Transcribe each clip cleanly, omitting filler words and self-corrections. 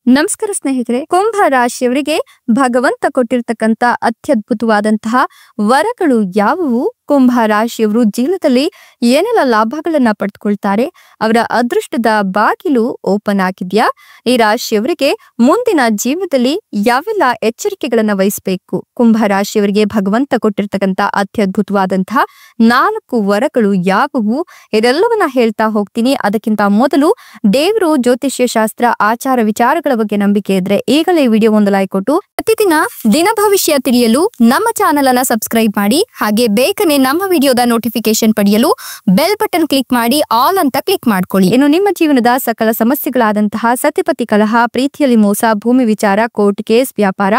ನಮಸ್ಕಾರ ಸ್ನೇಹಿತರೆ, ಕುಂಭ ರಾಶಿಯವರಿಗೆ ಭಗವಂತ ಕೊಟ್ಟಿರ್ತಕ್ಕಂತ ಅತ್ಯದ್ಭುತವಾದಂತಹ ವರಗಳು ಯಾವುವು? ಕುಂಭ ರಾಶಿಯವರು ಜೀವನದಲ್ಲಿ ಏನೆಲ್ಲ ಲಾಭಗಳನ್ನ ಪಡೆದುಕೊಳ್ತಾರೆ? ಅವರ ಅದೃಷ್ಟದ ಬಾಗಿಲು ಓಪನ್ ಆಗಿದ್ಯಾ? ಈ ರಾಶಿಯವರಿಗೆ ಮುಂದಿನ ಜೀವನದಲ್ಲಿ ಯಾವೆಲ್ಲ ಎಚ್ಚರಿಕೆಗಳನ್ನ ವಹಿಸಬೇಕು? ಕುಂಭ ರಾಶಿಯವರಿಗೆ ಭಗವಂತ ಕೊಟ್ಟಿರ್ತಕ್ಕಂತ ಅತ್ಯದ್ಭುತವಾದಂತಹ 4 ವರಗಳು ಯಾವುವು? ಇದೆಲ್ಲವನ್ನ ಹೇಳ್ತಾ ಹೋಗ್ತೀನಿ. ಅದಕ್ಕಿಂತ ಮೊದಲು ದೇವರು, ಜ್ಯೋತಿಷ್ಯ ಶಾಸ್ತ್ರ, ಆಚಾರ ವಿಚಾರಗಳ ಬಗ್ಗೆ ನಂಬಿಕೆ ಇದ್ರೆ ಈಗಲೇ ವಿಡಿಯೋ ಒಂದು ಲೈಕ್ ಕೊಟ್ಟು ಪ್ರತಿದಿನ ದಿನ ಭವಿಷ್ಯ ತಿಳಿಯಲು ನಮ್ಮ ಚಾನೆಲ್ ಅನ್ನ ಸಬ್ಸ್ಕ್ರೈಬ್ ಮಾಡಿ. ಹಾಗೆ ಬೇಗನೆ ನಮ್ಮ ವಿಡಿಯೋದ ನೋಟಿಫಿಕೇಶನ್ ಪಡೆಯಲು ಬೆಲ್ ಬಟನ್ ಕ್ಲಿಕ್ ಮಾಡಿ ಆಲ್ ಅಂತ ಕ್ಲಿಕ್ ಮಾಡ್ಕೊಳ್ಳಿ. ಇನ್ನು ನಿಮ್ಮ ಜೀವನದ ಸಕಲ ಸಮಸ್ಯೆಗಳಾದಂತಹ ಸತಿಪತಿ ಕಲಹ, ಪ್ರೀತಿಯಲ್ಲಿ ಮೋಸ, ಭೂಮಿ ವಿಚಾರ, ಕೋರ್ಟ್ ಕೇಸ್, ವ್ಯಾಪಾರ,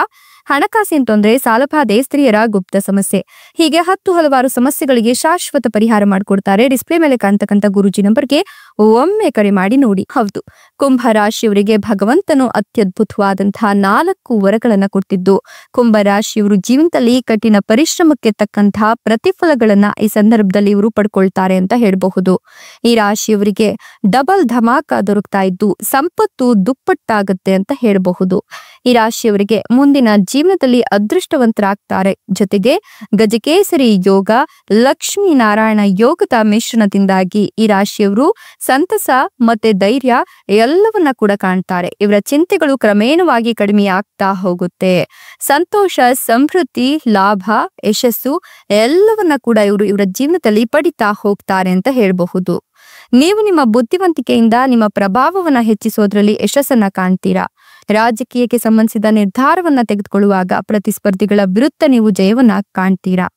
ಹಣಕಾಸಿನ ತೊಂದರೆ, ಸಾಲಬಾಧೆ, ಸ್ತ್ರೀಯರ ಗುಪ್ತ ಸಮಸ್ಯೆ, ಹೀಗೆ ಹಲವಾರು ಸಮಸ್ಯೆಗಳಿಗೆ ಶಾಶ್ವತ ಪರಿಹಾರ ಮಾಡಿಕೊಡ್ತಾರೆ. ಡಿಸ್ಪ್ಲೇ ಮೇಲೆ ಕಾಣ್ತಕ್ಕಂಥ ಗುರುಜಿ ನಂಬರ್ಗೆ ಒಮ್ಮೆ ಕರೆ ಮಾಡಿ ನೋಡಿ. ಹೌದು, ಕುಂಭ ರಾಶಿಯವರಿಗೆ ಭಗವಂತನು ಅತ್ಯದ್ಭುತವಾದಂತಹ 4 ವರಗಳನ್ನ ಕೊಟ್ಟಿದ್ದು, ಕುಂಭ ರಾಶಿಯವರು ಜೀವನದಲ್ಲಿ ಕಠಿಣ ಪರಿಶ್ರಮಕ್ಕೆ ತಕ್ಕಂತಹ ಪ್ರತಿಫಲಗಳನ್ನ ಈ ಸಂದರ್ಭದಲ್ಲಿ ಇವರು ಪಡ್ಕೊಳ್ತಾರೆ ಅಂತ ಹೇಳಬಹುದು. ಈ ರಾಶಿಯವರಿಗೆ ಡಬಲ್ ಧಮಾಕ ದೊರಕ್ತಾ ಇದ್ದು ಸಂಪತ್ತು ದುಪ್ಪಟ್ಟಾಗುತ್ತೆ ಅಂತ ಹೇಳಬಹುದು. ಈ ರಾಶಿಯವರಿಗೆ ಮುಂದಿನ ಜೀವನದಲ್ಲಿ ಅದೃಷ್ಟವಂತರಾಗ್ತಾರೆ. ಜೊತೆಗೆ ಗಜಕೇಸರಿ ಯೋಗ, ಲಕ್ಷ್ಮೀ ನಾರಾಯಣ ಯೋಗದ ಮಿಶ್ರಣದಿಂದಾಗಿ ಈ ರಾಶಿಯವರು ಸಂತಸ ಮತ್ತೆ ಧೈರ್ಯ ಎಲ್ಲವನ್ನ ಕೂಡ ಕಾಣ್ತಾರೆ. ಇವರ ಚಿಂತೆಗಳು ಕ್ರಮೇಣವಾಗಿ ಕಡಿಮೆ ಆಗ್ತಾ ಹೋಗುತ್ತೆ. ಸಂತೋಷ, ಸಮೃದ್ಧಿ, ಲಾಭ, ಯಶಸ್ಸು ಎಲ್ಲವನ್ನ ಕೂಡ ಇವರ ಜೀವನದಲ್ಲಿ ಪಡಿತಾ ಹೋಗ್ತಾರೆ ಅಂತ ಹೇಳಬಹುದು. ನೀವು ನಿಮ್ಮ ಬುದ್ಧಿವಂತಿಕೆಯಿಂದ ನಿಮ್ಮ ಪ್ರಭಾವವನ್ನ ಹೆಚ್ಚಿಸೋದ್ರಲ್ಲಿ ಯಶಸ್ಸನ್ನ ಕಾಣ್ತೀರಾ. ರಾಜಕೀಯಕ್ಕೆ ಸಂಬಂಧಿಸಿದ ನಿರ್ಧಾರವನ್ನ ತೆಗೆದುಕೊಳ್ಳುವಾಗ ಪ್ರತಿಸ್ಪರ್ಧಿಗಳ ವಿರುದ್ಧ ನೀವು ಜಯವನ್ನ ಕಾಣ್ತೀರಾ.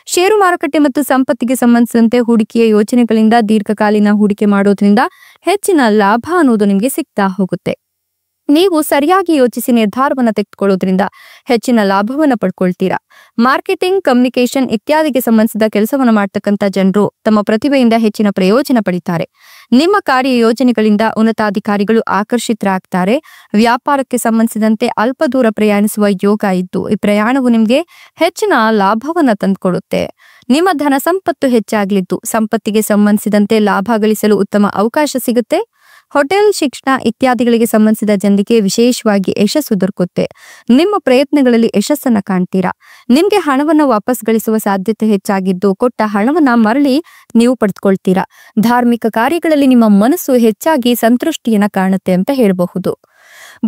ಷೇರು ಮಾರುಕಟ್ಟೆ ಮತ್ತು ಸಂಪತ್ತಿಗೆ ಸಂಬಂಧಿಸಿದಂತೆ ಹೂಡಿಕೆಯ ಯೋಜನೆಗಳಿಂದ ದೀರ್ಘಕಾಲೀನ ಹೂಡಿಕೆ ಮಾಡೋದ್ರಿಂದ ಹೆಚ್ಚಿನ ಲಾಭ ಅನ್ನೋದು ನಿಮಗೆ ಸಿಗ್ತಾ ಹೋಗುತ್ತೆ. ನೀವು ಸರಿಯಾಗಿ ಯೋಚಿಸಿ ನಿರ್ಧಾರವನ್ನ ತೆಗೆದುಕೊಳ್ಳೋದ್ರಿಂದ ಹೆಚ್ಚಿನ ಲಾಭವನ್ನ ಪಡ್ಕೊಳ್ತೀರಾ. ಮಾರ್ಕೆಟಿಂಗ್, ಕಮ್ಯುನಿಕೇಶನ್ ಇತ್ಯಾದಿಗೆ ಸಂಬಂಧಿಸಿದ ಕೆಲಸವನ್ನ ಮಾಡ್ತಕ್ಕಂಥ ಜನರು ತಮ್ಮ ಪ್ರತಿಭೆಯಿಂದ ಹೆಚ್ಚಿನ ಪ್ರಯೋಜನ ಪಡಿತಾರೆ. ನಿಮ್ಮ ಕಾರ್ಯ ಯೋಜನೆಗಳಿಂದ ಉನ್ನತಾಧಿಕಾರಿಗಳು ಆಕರ್ಷಿತರಾಗ್ತಾರೆ. ವ್ಯಾಪಾರಕ್ಕೆ ಸಂಬಂಧಿಸಿದಂತೆ ಅಲ್ಪ ದೂರ ಪ್ರಯಾಣಿಸುವ ಯೋಗ ಇದ್ದು ಈ ಪ್ರಯಾಣವು ನಿಮ್ಗೆ ಹೆಚ್ಚಿನ ಲಾಭವನ್ನ ತಂದುಕೊಡುತ್ತೆ. ನಿಮ್ಮ ಧನ ಸಂಪತ್ತು ಹೆಚ್ಚಾಗ್ಲಿದ್ದು ಸಂಪತ್ತಿಗೆ ಸಂಬಂಧಿಸಿದಂತೆ ಲಾಭ ಗಳಿಸಲು ಉತ್ತಮ ಅವಕಾಶ ಸಿಗುತ್ತೆ. ಹೋಟೆಲ್, ಶಿಕ್ಷಣ ಇತ್ಯಾದಿಗಳಿಗೆ ಸಂಬಂಧಿಸಿದ ಜನರಿಗೆ ವಿಶೇಷವಾಗಿ ಯಶಸ್ಸು ದೊರಕುತ್ತೆ. ನಿಮ್ಮ ಪ್ರಯತ್ನಗಳಲ್ಲಿ ಯಶಸ್ಸನ್ನ ಕಾಣ್ತೀರಾ. ನಿಮ್ಗೆ ಹಣವನ್ನ ವಾಪಸ್ ಗಳಿಸುವ ಸಾಧ್ಯತೆ ಹೆಚ್ಚಾಗಿದ್ದು ಕೊಟ್ಟ ಹಣವನ್ನ ಮರಳಿ ನೀವು ಪಡೆದುಕೊಳ್ತೀರಾ. ಧಾರ್ಮಿಕ ಕಾರ್ಯಗಳಲ್ಲಿ ನಿಮ್ಮ ಮನಸ್ಸು ಹೆಚ್ಚಾಗಿ ಸಂತೃಷ್ಟಿಯನ್ನ ಕಾಣುತ್ತೆ ಅಂತ ಹೇಳಬಹುದು.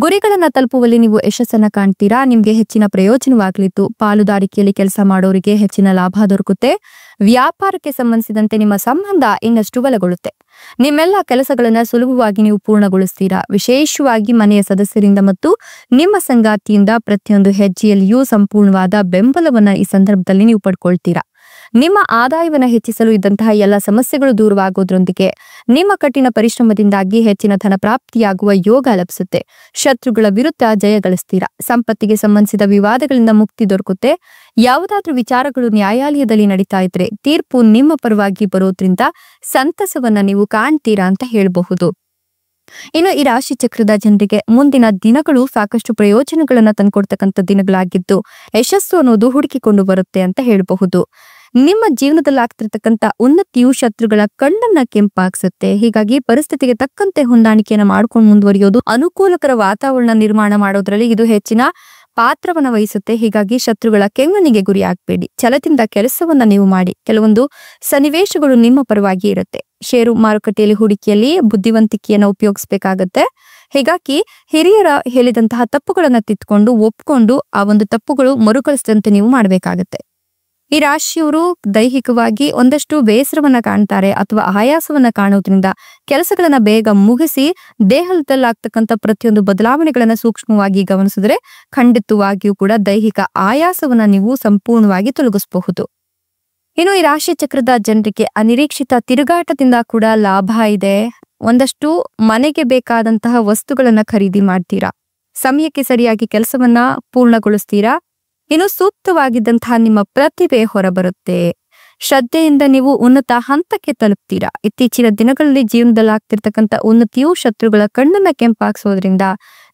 ಗುರಿಗಳನ್ನ ತಲುಪುವಲ್ಲಿ ನೀವು ಯಶಸ್ಸನ್ನ ಕಾಣ್ತೀರಾ. ನಿಮ್ಗೆ ಹೆಚ್ಚಿನ ಪ್ರಯೋಜನವಾಗಲಿದ್ದು ಪಾಲುದಾರಿಕೆಯಲ್ಲಿ ಕೆಲಸ ಮಾಡೋರಿಗೆ ಹೆಚ್ಚಿನ ಲಾಭ ದೊರಕುತ್ತೆ. ವ್ಯಾಪಾರಕ್ಕೆ ಸಂಬಂಧಿಸಿದಂತೆ ನಿಮ್ಮ ಸಂಬಂಧ ಇನ್ನಷ್ಟು ಬಲಗೊಳ್ಳುತ್ತೆ. ನಿಮ್ಮೆಲ್ಲ ಕೆಲಸಗಳನ್ನ ಸುಲಭವಾಗಿ ನೀವು ಪೂರ್ಣಗೊಳಿಸ್ತೀರಾ. ವಿಶೇಷವಾಗಿ ಮನೆಯ ಸದಸ್ಯರಿಂದ ಮತ್ತು ನಿಮ್ಮ ಸಂಗಾತಿಯಿಂದ ಪ್ರತಿಯೊಂದು ಹೆಜ್ಜೆಯಲ್ಲಿಯೂ ಸಂಪೂರ್ಣವಾದ ಬೆಂಬಲವನ್ನ ಈ ಸಂದರ್ಭದಲ್ಲಿ ನೀವು ಪಡ್ಕೊಳ್ತೀರಾ. ನಿಮ್ಮ ಆದಾಯವನ್ನ ಹೆಚ್ಚಿಸಲು ಇದ್ದಂತಹ ಎಲ್ಲ ಸಮಸ್ಯೆಗಳು ದೂರವಾಗೋದ್ರೊಂದಿಗೆ ನಿಮ್ಮ ಕಠಿಣ ಪರಿಶ್ರಮದಿಂದಾಗಿ ಹೆಚ್ಚಿನ ಧನ ಪ್ರಾಪ್ತಿಯಾಗುವ ಯೋಗ ಲಭಿಸುತ್ತೆ. ಶತ್ರುಗಳ ವಿರುದ್ಧ ಜಯ ಗಳಿಸ್ತೀರಾ. ಸಂಪತ್ತಿಗೆ ಸಂಬಂಧಿಸಿದ ವಿವಾದಗಳಿಂದ ಮುಕ್ತಿ ದೊರಕುತ್ತೆ. ಯಾವುದಾದ್ರೂ ವಿಚಾರಗಳು ನ್ಯಾಯಾಲಯದಲ್ಲಿ ನಡೀತಾ ಇದ್ರೆ ತೀರ್ಪು ನಿಮ್ಮ ಪರವಾಗಿ ಬರೋದ್ರಿಂದ ಸಂತಸವನ್ನ ನೀವು ಕಾಣ್ತೀರಾ ಅಂತ ಹೇಳಬಹುದು. ಇನ್ನು ಈ ರಾಶಿ ಚಕ್ರದ ಜನರಿಗೆ ಮುಂದಿನ ದಿನಗಳು ಸಾಕಷ್ಟು ಪ್ರಯೋಜನಗಳನ್ನ ತಂದ್ಕೊಡ್ತಕ್ಕಂಥ ದಿನಗಳಾಗಿದ್ದು ಯಶಸ್ಸು ಅನ್ನೋದು ಹುಡುಕಿಕೊಂಡು ಬರುತ್ತೆ ಅಂತ ಹೇಳಬಹುದು. ನಿಮ್ಮ ಜೀವನದಲ್ಲಿ ಆಗ್ತಿರ್ತಕ್ಕಂಥ ಉನ್ನತಿಯು ಶತ್ರುಗಳ ಕಣ್ಣನ್ನ ಕೆಂಪಾಗ್ಸುತ್ತೆ. ಹೀಗಾಗಿ ಪರಿಸ್ಥಿತಿಗೆ ತಕ್ಕಂತೆ ಹೊಂದಾಣಿಕೆಯನ್ನ ಮಾಡ್ಕೊಂಡು ಮುಂದುವರಿಯೋದು, ಅನುಕೂಲಕರ ವಾತಾವರಣ ನಿರ್ಮಾಣ ಮಾಡೋದ್ರಲ್ಲಿ ಇದು ಹೆಚ್ಚಿನ ಪಾತ್ರವನ್ನ ವಹಿಸುತ್ತೆ. ಹೀಗಾಗಿ ಶತ್ರುಗಳ ಕೆಂಗನಿಗೆ ಗುರಿ ಆಗ್ಬೇಡಿ. ಛಲದಿಂದ ಕೆಲಸವನ್ನ ನೀವು ಮಾಡಿ. ಕೆಲವೊಂದು ಸನ್ನಿವೇಶಗಳು ನಿಮ್ಮ ಪರವಾಗಿ ಇರುತ್ತೆ. ಷೇರು ಮಾರುಕಟ್ಟೆಯಲ್ಲಿ ಹೂಡಿಕೆಯಲ್ಲಿ ಬುದ್ಧಿವಂತಿಕೆಯನ್ನ ಉಪಯೋಗಿಸಬೇಕಾಗತ್ತೆ. ಹೀಗಾಗಿ ಹಿರಿಯರ ಹೇಳಿದಂತಹ ತಪ್ಪುಗಳನ್ನ ತಿದ್ದುಕೊಂಡು ಒಪ್ಕೊಂಡು ಆ ಒಂದು ತಪ್ಪುಗಳು ಮರುಕಳಿಸದಂತೆ ನೀವು ಮಾಡಬೇಕಾಗತ್ತೆ. ಈ ರಾಶಿಯವರು ದೈಹಿಕವಾಗಿ ಒಂದಷ್ಟು ಬೇಸರವನ್ನ ಕಾಣ್ತಾರೆ ಅಥವಾ ಆಯಾಸವನ್ನ ಕಾಣೋದ್ರಿಂದ ಕೆಲಸಗಳನ್ನ ಬೇಗ ಮುಗಿಸಿ ದೇಹದಲ್ಲಾಗ್ತಕ್ಕಂಥ ಪ್ರತಿಯೊಂದು ಬದಲಾವಣೆಗಳನ್ನ ಸೂಕ್ಷ್ಮವಾಗಿ ಗಮನಿಸಿದ್ರೆ ಖಂಡಿತವಾಗಿಯೂ ಕೂಡ ದೈಹಿಕ ಆಯಾಸವನ್ನ ನೀವು ಸಂಪೂರ್ಣವಾಗಿ ತೊಲಗಿಸಬಹುದು. ಇನ್ನು ಈ ರಾಶಿ ಚಕ್ರದ ಜನರಿಗೆ ಅನಿರೀಕ್ಷಿತ ತಿರುಗಾಟದಿಂದ ಕೂಡ ಲಾಭ ಇದೆ. ಒಂದಷ್ಟು ಮನೆಗೆ ಬೇಕಾದಂತಹ ವಸ್ತುಗಳನ್ನ ಖರೀದಿ ಮಾಡ್ತೀರಾ. ಸಮಯಕ್ಕೆ ಸರಿಯಾಗಿ ಕೆಲಸವನ್ನ ಪೂರ್ಣಗೊಳಿಸ್ತೀರಾ. ಇನ್ನು ಸೂಕ್ತವಾಗಿದ್ದಂತಹ ನಿಮ್ಮ ಪ್ರತಿಭೆ ಹೊರಬರುತ್ತೆ. ಶ್ರದ್ಧೆಯಿಂದ ನೀವು ಉನ್ನತ ಹಂತಕ್ಕೆ ತಲುಪ್ತೀರಾ. ಇತ್ತೀಚಿನ ದಿನಗಳಲ್ಲಿ ಜೀವನದಲ್ಲಿ ಆಗ್ತಿರ್ತಕ್ಕಂಥ ಉನ್ನತಿಯು ಶತ್ರುಗಳ ಕಣ್ಣನ್ನ ಕೆಂಪಾಗಿಸೋದ್ರಿಂದ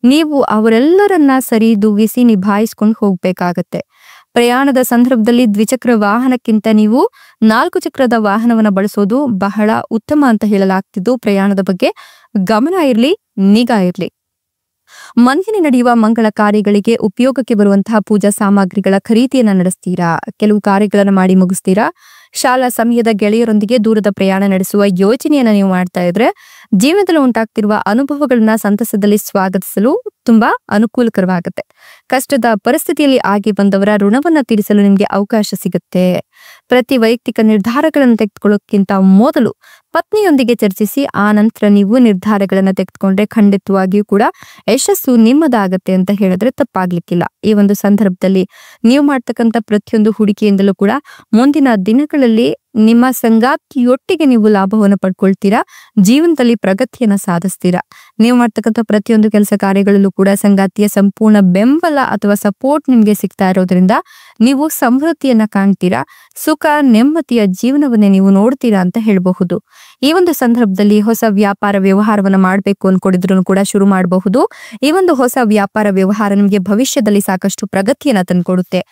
ನೀವು ಅವರೆಲ್ಲರನ್ನ ಸರಿದೂಗಿಸಿ ನಿಭಾಯಿಸ್ಕೊಂಡು ಹೋಗ್ಬೇಕಾಗತ್ತೆ. ಪ್ರಯಾಣದ ಸಂದರ್ಭದಲ್ಲಿ ದ್ವಿಚಕ್ರ ವಾಹನಕ್ಕಿಂತ ನೀವು 4 ಚಕ್ರದ ವಾಹನವನ್ನ ಬಳಸೋದು ಬಹಳ ಉತ್ತಮ ಅಂತ ಹೇಳಲಾಗ್ತಿದ್ದು ಪ್ರಯಾಣದ ಬಗ್ಗೆ ಗಮನ ಇರ್ಲಿ, ನಿಗಾ ಇರ್ಲಿ. ಮನೆಯಲ್ಲಿ ನಡೆಯುವ ಮಂಗಳ ಕಾರ್ಯಗಳಿಗೆ ಉಪಯೋಗಕ್ಕೆ ಬರುವಂತಹ ಪೂಜಾ ಸಾಮಗ್ರಿಗಳ ಖರೀದಿಯನ್ನ ನಡೆಸ್ತೀರಾ. ಕೆಲವು ಕಾರ್ಯಗಳನ್ನ ಮಾಡಿ ಮುಗಿಸ್ತೀರಾ. ಶಾಲಾ ಸಮಯದ ಗೆಳೆಯರೊಂದಿಗೆ ದೂರದ ಪ್ರಯಾಣ ನಡೆಸುವ ಯೋಚನೆಯನ್ನ ನೀವು ಮಾಡ್ತಾ ಇದ್ರೆ ಜೀವನದಲ್ಲಿ ಉಂಟಾಗ್ತಿರುವ ಅನುಭವಗಳನ್ನ ಸಂತಸದಲ್ಲಿ ಸ್ವಾಗತಿಸಲು ತುಂಬಾ ಅನುಕೂಲಕರವಾಗುತ್ತೆ. ಕಷ್ಟದ ಪರಿಸ್ಥಿತಿಯಲ್ಲಿ ಆಗಿ ಬಂದವರ ಋಣವನ್ನ ತೀರಿಸಲು ನಿಮ್ಗೆ ಅವಕಾಶ ಸಿಗುತ್ತೆ. ಪ್ರತಿ ವೈಯಕ್ತಿಕ ನಿರ್ಧಾರಗಳನ್ನು ತೆಗೆದುಕೊಳ್ಳೋಕ್ಕಿಂತ ಮೊದಲು ಪತ್ನಿಯೊಂದಿಗೆ ಚರ್ಚಿಸಿ ಆ ನಂತರ ನೀವು ನಿರ್ಧಾರಗಳನ್ನ ತೆಗೆದುಕೊಂಡ್ರೆ ಖಂಡಿತವಾಗಿಯೂ ಕೂಡ ಯಶಸ್ಸು ನಿಮ್ಮದಾಗತ್ತೆ ಅಂತ ಹೇಳಿದ್ರೆ ತಪ್ಪಾಗ್ಲಿಕ್ಕಿಲ್ಲ. ಈ ಒಂದು ಸಂದರ್ಭದಲ್ಲಿ ನೀವು ಮಾಡ್ತಕ್ಕಂಥ ಪ್ರತಿಯೊಂದು ಹೂಡಿಕೆಯಿಂದಲೂ ಕೂಡ ಮುಂದಿನ ದಿನಗಳಲ್ಲಿ ನಿಮ್ಮ ಸಂಗಾತಿಯೊಟ್ಟಿಗೆ ನೀವು ಲಾಭವನ್ನು ಪಡ್ಕೊಳ್ತೀರಾ. ಜೀವನದಲ್ಲಿ ಪ್ರಗತಿಯನ್ನ ಸಾಧಿಸ್ತೀರಾ. ನೀವು ಮಾಡ್ತಕ್ಕಂಥ ಪ್ರತಿಯೊಂದು ಕೆಲಸ ಕಾರ್ಯಗಳಲ್ಲೂ ಕೂಡ ಸಂಗಾತಿಯ ಸಂಪೂರ್ಣ ಬೆಂಬಲ ಅಥವಾ ಸಪೋರ್ಟ್ ನಿಮ್ಗೆ ಸಿಗ್ತಾ ಇರೋದ್ರಿಂದ ನೀವು ಸಮೃದ್ಧಿಯನ್ನ ಕಾಣ್ತೀರಾ. ಸುಖ ನೆಮ್ಮದಿಯ ಜೀವನವನ್ನೇ ನೀವು ನೋಡ್ತೀರಾ ಅಂತ ಹೇಳಬಹುದು. ಈ ಒಂದು ಸಂದರ್ಭದಲ್ಲಿ ಹೊಸ ವ್ಯಾಪಾರ ವ್ಯವಹಾರವನ್ನ ಮಾಡ್ಬೇಕು ಅನ್ಕೊಂಡಿದ್ರು ಕೂಡ ಶುರು ಮಾಡಬಹುದು. ಈ ಒಂದು ಹೊಸ ವ್ಯಾಪಾರ ವ್ಯವಹಾರ ನಿಮ್ಗೆ ಭವಿಷ್ಯದಲ್ಲಿ ಸಾಕಷ್ಟು ಪ್ರಗತಿಯನ್ನ ತಂದ್ಕೊಡುತ್ತೆ.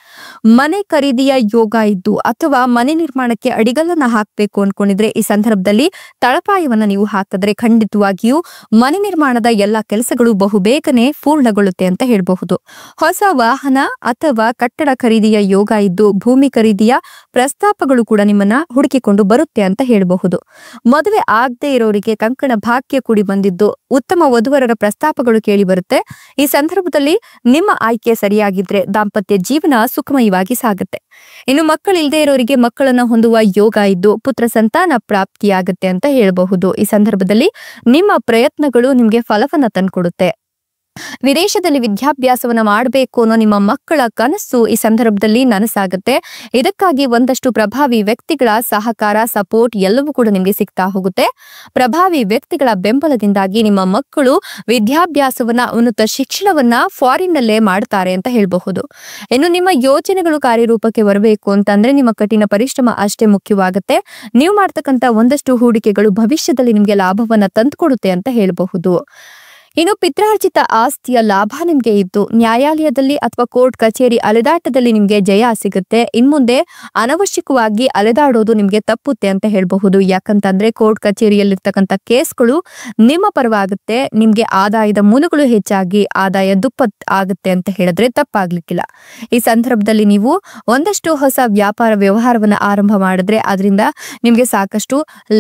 ಮನೆ ಖರೀದಿಯ ಯೋಗ ಇದ್ದು ಅಥವಾ ಮನೆ ನಿರ್ಮಾಣಕ್ಕೆ ಅಡಿಗಲ್ಲನ್ನ ಹಾಕ್ಬೇಕು ಅನ್ಕೊಂಡಿದ್ರೆ ಈ ಸಂದರ್ಭದಲ್ಲಿ ತಳಪಾಯವನ್ನ ನೀವು ಹಾಕಿದ್ರೆ ಖಂಡಿತವಾಗಿಯೂ ಮನೆ ನಿರ್ಮಾಣದ ಎಲ್ಲಾ ಕೆಲಸಗಳು ಬಹುಬೇಗನೆ ಪೂರ್ಣಗೊಳ್ಳುತ್ತೆ ಅಂತ ಹೇಳಬಹುದು. ಹೊಸ ವಾಹನ ಅಥವಾ ಕಟ್ಟಡ ಖರೀದಿಯ ಯೋಗ ಇದ್ದು ಭೂಮಿ ಖರೀದಿಯ ಪ್ರಸ್ತಾಪಗಳು ಕೂಡ ನಿಮ್ಮನ್ನ ಹುಡುಕಿಕೊಂಡು ಬರುತ್ತೆ ಅಂತ ಹೇಳಬಹುದು. ಮದುವೆ ಆಗದೆ ಇರೋರಿಗೆ ಕಂಕಣ ಭಾಗ್ಯ ಕೂಡಿ ಬಂದಿದ್ದು ಉತ್ತಮ ವಧುವರರ ಪ್ರಸ್ತಾಪಗಳು ಕೇಳಿ ಬರುತ್ತೆ. ಈ ಸಂದರ್ಭದಲ್ಲಿ ನಿಮ್ಮ ಆಯ್ಕೆ ಸರಿಯಾಗಿದ್ರೆ ದಾಂಪತ್ಯ ಜೀವನ ಸುಖಮಯವಾಗಿ ಸಾಗುತ್ತೆ. ಇನ್ನು ಮಕ್ಕಳಿಲ್ಲದೆ ಇರೋರಿಗೆ ಮಕ್ಕಳನ್ನ ಹೊಂದುವ ಯೋಗ ಇದ್ದು ಪುತ್ರ ಸಂತಾನ ಪ್ರಾಪ್ತಿಯಾಗುತ್ತೆ ಅಂತ ಹೇಳಬಹುದು. ಈ ಸಂದರ್ಭದಲ್ಲಿ ನಿಮ್ಮ ಪ್ರಯತ್ನಗಳು ನಿಮ್ಗೆ ಫಲವನ್ನ ತಂದ್ಕೊಡುತ್ತೆ. ವಿದೇಶದಲ್ಲಿ ವಿದ್ಯಾಭ್ಯಾಸವನ್ನ ಮಾಡಬೇಕು ಅನ್ನೋ ನಿಮ್ಮ ಮಕ್ಕಳ ಕನಸು ಈ ಸಂದರ್ಭದಲ್ಲಿ ನನಸಾಗುತ್ತೆ. ಇದಕ್ಕಾಗಿ ಒಂದಷ್ಟು ಪ್ರಭಾವಿ ವ್ಯಕ್ತಿಗಳ ಸಹಕಾರ ಸಪೋರ್ಟ್ ಎಲ್ಲವೂ ಕೂಡ ನಿಮ್ಗೆ ಸಿಗ್ತಾ ಹೋಗುತ್ತೆ. ಪ್ರಭಾವಿ ವ್ಯಕ್ತಿಗಳ ಬೆಂಬಲದಿಂದಾಗಿ ನಿಮ್ಮ ಮಕ್ಕಳು ವಿದ್ಯಾಭ್ಯಾಸವನ್ನ ಉನ್ನತ ಶಿಕ್ಷಣವನ್ನ ಫಾರಿನ್ ನಲ್ಲೇ ಮಾಡ್ತಾರೆ ಅಂತ ಹೇಳಬಹುದು. ಇನ್ನು ನಿಮ್ಮ ಯೋಜನೆಗಳು ಕಾರ್ಯರೂಪಕ್ಕೆ ಬರಬೇಕು ಅಂತಂದ್ರೆ ನಿಮ್ಮ ಕಠಿಣ ಪರಿಶ್ರಮ ಅಷ್ಟೇ ಮುಖ್ಯವಾಗುತ್ತೆ. ನೀವು ಮಾಡ್ತಕ್ಕಂಥ ಒಂದಷ್ಟು ಹೂಡಿಕೆಗಳು ಭವಿಷ್ಯದಲ್ಲಿ ನಿಮ್ಗೆ ಲಾಭವನ್ನ ತಂದುಕೊಡುತ್ತೆ ಅಂತ ಹೇಳಬಹುದು. ಇನ್ನು ಪಿತ್ರಾರ್ಜಿತ ಆಸ್ತಿಯ ಲಾಭ ನಿಮ್ಗೆ ಇದ್ದು ನ್ಯಾಯಾಲಯದಲ್ಲಿ ಅಥವಾ ಕೋರ್ಟ್ ಕಚೇರಿ ಅಲೆದಾಟದಲ್ಲಿ ನಿಮ್ಗೆ ಜಯ ಸಿಗುತ್ತೆ. ಇನ್ಮುಂದೆ ಅನವಶ್ಯಕವಾಗಿ ಅಲೆದಾಡೋದು ನಿಮ್ಗೆ ತಪ್ಪುತ್ತೆ ಅಂತ ಹೇಳಬಹುದು. ಯಾಕಂತಂದ್ರೆ ಕೋರ್ಟ್ ಕಚೇರಿಯಲ್ಲಿರ್ತಕ್ಕಂಥ ಕೇಸ್ಗಳು ನಿಮ್ಮ ಪರವಾಗುತ್ತೆ. ನಿಮ್ಗೆ ಆದಾಯದ ಮೂಲಗಳು ಹೆಚ್ಚಾಗಿ ಆದಾಯ ದುಪ್ಪಟ್ ಆಗುತ್ತೆ ಅಂತ ಹೇಳಿದ್ರೆ ತಪ್ಪಾಗ್ಲಿಕ್ಕಿಲ್ಲ. ಈ ಸಂದರ್ಭದಲ್ಲಿ ನೀವು ಒಂದಷ್ಟು ಹೊಸ ವ್ಯಾಪಾರ ವ್ಯವಹಾರವನ್ನ ಆರಂಭ ಮಾಡಿದ್ರೆ ಅದರಿಂದ ನಿಮ್ಗೆ ಸಾಕಷ್ಟು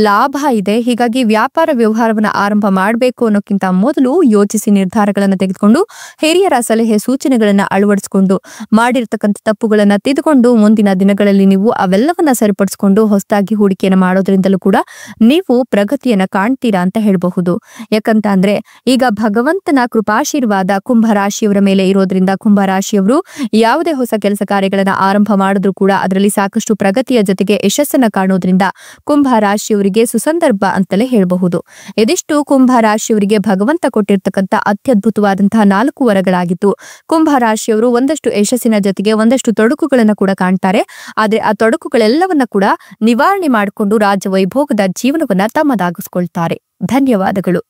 ಲಾಭ ಇದೆ. ಹೀಗಾಗಿ ವ್ಯಾಪಾರ ವ್ಯವಹಾರವನ್ನ ಆರಂಭ ಮಾಡಬೇಕು ಅನ್ನೋಕ್ಕಿಂತ ಮೊದಲು ಯೋಚಿಸಿ ನಿರ್ಧಾರಗಳನ್ನು ತೆಗೆದುಕೊಂಡು ಹಿರಿಯರ ಸಲಹೆ ಸೂಚನೆಗಳನ್ನ ಅಳವಡಿಸಿಕೊಂಡು ಮಾಡಿರ್ತಕ್ಕಂಥ ತಪ್ಪುಗಳನ್ನ ತಿದ್ದುಕೊಂಡು ಮುಂದಿನ ದಿನಗಳಲ್ಲಿ ನೀವು ಅವೆಲ್ಲವನ್ನ ಸರಿಪಡಿಸಿಕೊಂಡು ಹೊಸದಾಗಿ ಹೂಡಿಕೆಯನ್ನು ಮಾಡೋದ್ರಿಂದಲೂ ಕೂಡ ನೀವು ಪ್ರಗತಿಯನ್ನ ಕಾಣ್ತೀರಾ ಅಂತ ಹೇಳಬಹುದು. ಯಾಕಂತ ಅಂದ್ರೆ ಈಗ ಭಗವಂತನ ಕೃಪಾಶೀರ್ವಾದ ಕುಂಭರಾಶಿಯವರ ಮೇಲೆ ಇರೋದ್ರಿಂದ ಕುಂಭರಾಶಿಯವರು ಯಾವುದೇ ಹೊಸ ಕೆಲಸ ಕಾರ್ಯಗಳನ್ನ ಆರಂಭ ಮಾಡಿದ್ರು ಕೂಡ ಅದರಲ್ಲಿ ಸಾಕಷ್ಟು ಪ್ರಗತಿಯ ಜೊತೆಗೆ ಯಶಸ್ಸನ್ನ ಕಾಣೋದ್ರಿಂದ ಕುಂಭರಾಶಿಯವರಿಗೆ ಸುಸಂದರ್ಭ ಅಂತಲೇ ಹೇಳಬಹುದು. ಇದಿಷ್ಟು ಕುಂಭರಾಶಿಯವರಿಗೆ ಭಗವಂತ ಕೊಟ್ಟಿರ್ತಕ್ಕಂಥ ಅತ್ಯದ್ಭುತವಾದಂತಹ 4 ವರಗಳಾಗಿತ್ತು. ಕುಂಭರಾಶಿಯವರು ಒಂದಷ್ಟು ಯಶಸ್ಸಿನ ಜೊತೆಗೆ ಒಂದಷ್ಟು ತೊಡಕುಗಳನ್ನ ಕೂಡ ಕಾಣ್ತಾರೆ. ಆದ್ರೆ ಆ ತೊಡಕುಗಳೆಲ್ಲವನ್ನ ಕೂಡ ನಿವಾರಣೆ ಮಾಡಿಕೊಂಡು ರಾಜ ವೈಭೋಗದ ಜೀವನವನ್ನ ತಮ್ಮದಾಗಿಸ್ಕೊಳ್ತಾರೆ. ಧನ್ಯವಾದಗಳು.